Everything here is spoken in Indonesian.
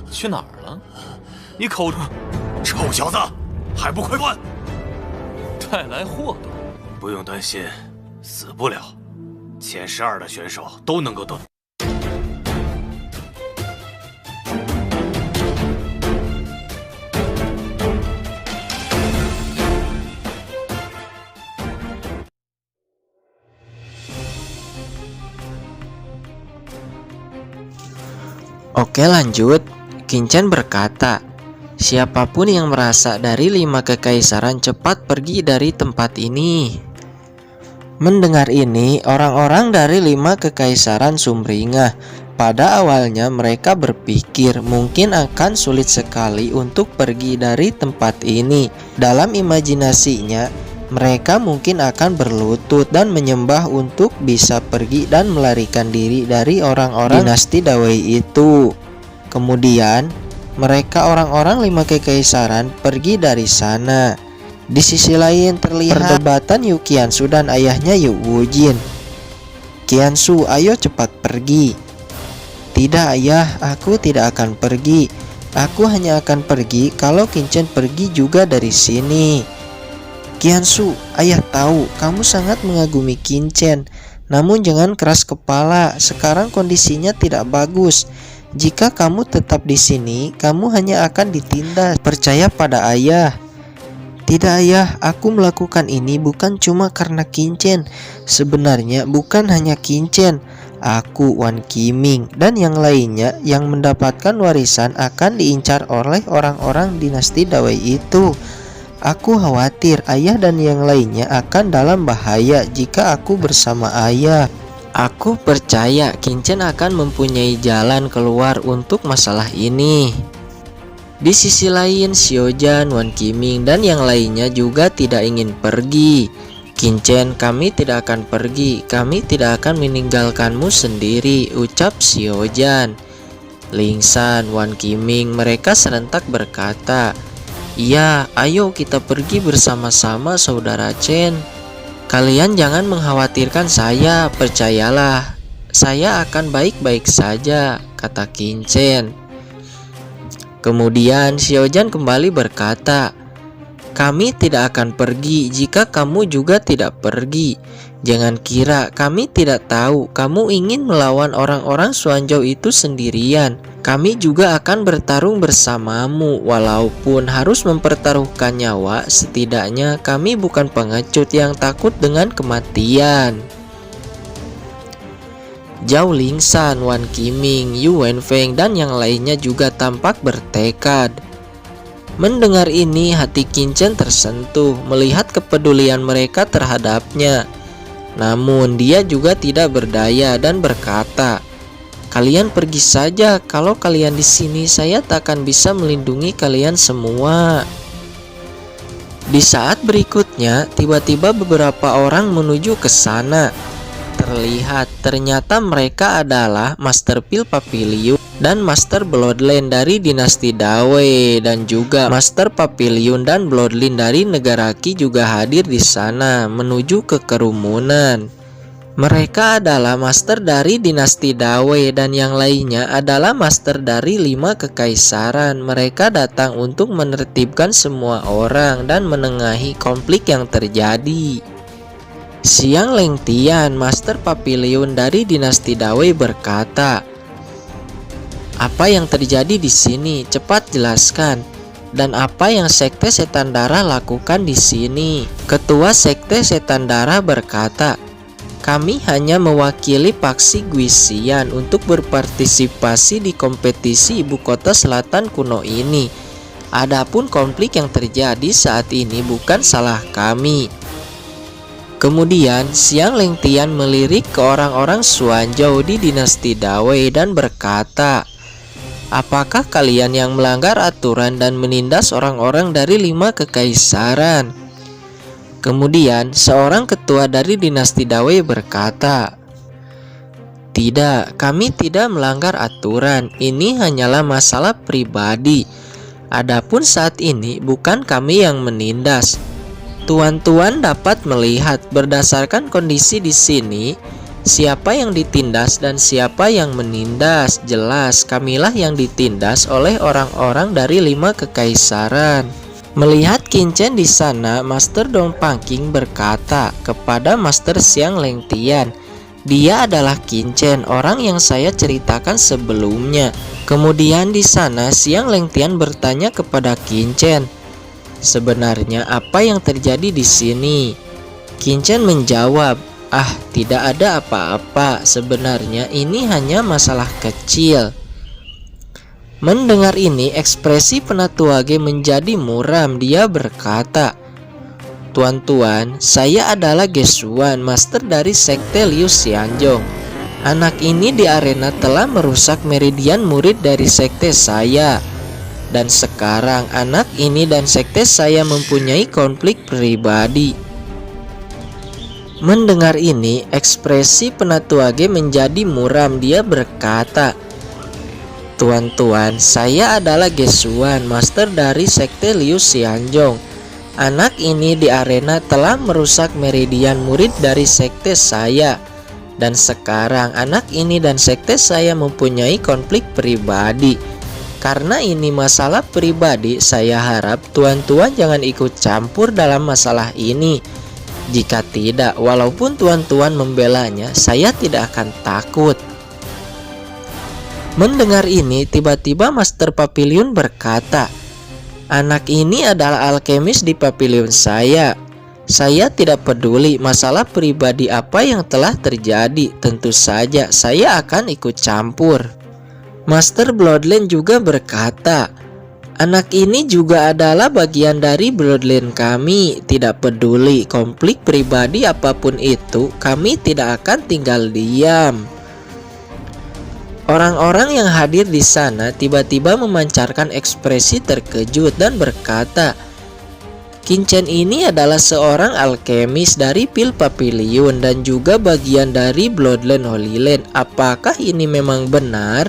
去哪儿了？你口中臭小子，还不快滚！带来祸端。不用担心，死不了。前12的选手都能够得。Oke, lanjut. Kincen berkata, siapapun yang merasa dari 5 kekaisaran cepat pergi dari tempat ini. Mendengar ini, orang-orang dari 5 kekaisaran sumringah. Pada awalnya mereka berpikir mungkin akan sulit sekali untuk pergi dari tempat ini. Dalam imajinasinya, mereka mungkin akan berlutut dan menyembah untuk bisa pergi dan melarikan diri dari orang-orang dinasti Dawei itu. Kemudian, mereka orang-orang 5 kekaisaran pergi dari sana. Di sisi lain terlihat perdebatan Yu Qiansu dan ayahnya Yu Wujin. "Qiansu, ayo cepat pergi." "Tidak ayah, aku tidak akan pergi. Aku hanya akan pergi kalau Kincen pergi juga dari sini." "Qiansu, ayah tahu kamu sangat mengagumi Kincen. Namun jangan keras kepala, sekarang kondisinya tidak bagus. Jika kamu tetap di sini, kamu hanya akan ditindas. Percaya pada ayah." "Tidak ayah, aku melakukan ini bukan cuma karena Kincen. Sebenarnya bukan hanya Kincen. Aku, Wan Qiming, dan yang lainnya yang mendapatkan warisan akan diincar oleh orang-orang dinasti Dawei itu. Aku khawatir ayah dan yang lainnya akan dalam bahaya jika aku bersama ayah. Aku percaya Kincen akan mempunyai jalan keluar untuk masalah ini." Di sisi lain, Xiaojan, Wan Qiming, dan yang lainnya juga tidak ingin pergi. "Kincen, kami tidak akan pergi. Kami tidak akan meninggalkanmu sendiri," ucap Xiaojan. Lingsan, Wan Qiming, mereka serentak berkata, "Iya, ayo kita pergi bersama-sama saudara Chen. Kalian jangan mengkhawatirkan saya, percayalah. Saya akan baik-baik saja," kata Kincen. Kemudian Xiaojan kembali berkata, "Kami tidak akan pergi jika kamu juga tidak pergi. Jangan kira kami tidak tahu kamu ingin melawan orang-orang Xuanzhou itu sendirian. Kami juga akan bertarung bersamamu, walaupun harus mempertaruhkan nyawa. Setidaknya kami bukan pengecut yang takut dengan kematian." Zhao Lingsan, Wan Qiming, Yu Wenfeng, dan yang lainnya juga tampak bertekad. Mendengar ini, hati Kincen tersentuh melihat kepedulian mereka terhadapnya. Namun dia juga tidak berdaya dan berkata, "Kalian pergi saja. Kalau kalian di sini, saya tak akan bisa melindungi kalian semua." Di saat berikutnya, tiba-tiba beberapa orang menuju ke sana. Ternyata mereka adalah Master Pil Papilion dan Master Bloodline dari dinasti Dawei, dan juga Master Papilion dan Bloodline dari negara Qi juga hadir di sana menuju ke kerumunan. Mereka adalah master dari dinasti Dawei dan yang lainnya adalah master dari 5 kekaisaran. Mereka datang untuk menertibkan semua orang dan menengahi konflik yang terjadi. Xiang Lengtian, Master Papilion dari dinasti Dawei berkata, "Apa yang terjadi di sini? Cepat jelaskan. Dan apa yang Sekte Setan Darah lakukan di sini?" Ketua Sekte Setan Darah berkata, "Kami hanya mewakili Paksi Guisian untuk berpartisipasi di kompetisi ibu kota selatan kuno ini. Adapun konflik yang terjadi saat ini bukan salah kami." Kemudian Xiang Lengtian melirik ke orang-orang Xuanzhou di dinasti Dawei dan berkata, "Apakah kalian yang melanggar aturan dan menindas orang-orang dari 5 kekaisaran?" Kemudian seorang ketua dari dinasti Dawei berkata, "Tidak, kami tidak melanggar aturan. Ini hanyalah masalah pribadi. Adapun saat ini bukan kami yang menindas. Tuan-tuan dapat melihat berdasarkan kondisi di sini, Siapa yang ditindas dan siapa yang menindas? Jelas kamilah yang ditindas oleh orang-orang dari 5 kekaisaran. Melihat Qin-Chen di sana, Master Dong Pangking berkata kepada Master Xiang Lengtian, dia adalah Qin-Chen, orang yang saya ceritakan sebelumnya. Kemudian di sana Xiang Lengtian bertanya kepada Qin-Chen, sebenarnya apa yang terjadi di sini? Qin-Chen menjawab, tidak ada apa-apa. Sebenarnya ini hanya masalah kecil. Mendengar ini, ekspresi Penatua Ge menjadi muram. Dia berkata, Tuan-tuan, saya adalah Gesuan, master dari sekte Liu Xianzong. Anak ini di arena telah merusak meridian murid dari sekte saya. Dan sekarang anak ini dan sekte saya mempunyai konflik pribadi. Mendengar ini, ekspresi Penatua Ge menjadi muram. Dia berkata, Tuan-tuan, saya adalah Gesuan, master dari sekte Liu Xianzong. Anak ini di arena telah merusak meridian murid dari sekte saya. Dan sekarang anak ini dan sekte saya mempunyai konflik pribadi. Karena ini masalah pribadi, saya harap tuan-tuan jangan ikut campur dalam masalah ini. Jika tidak, walaupun tuan-tuan membelanya, saya tidak akan takut. Mendengar ini, tiba-tiba Master Papiliun berkata, anak ini adalah alkemis di papiliun saya. Saya tidak peduli masalah pribadi apa yang telah terjadi. Tentu saja saya akan ikut campur. Master Bloodline juga berkata, anak ini juga adalah bagian dari Bloodline kami. Tidak peduli konflik pribadi apapun itu, kami tidak akan tinggal diam. Orang-orang yang hadir di sana tiba-tiba memancarkan ekspresi terkejut dan berkata, Qin-Chen ini adalah seorang alkemis dari Pil Papiliun dan juga bagian dari Bloodline Holy Land. Apakah ini memang benar?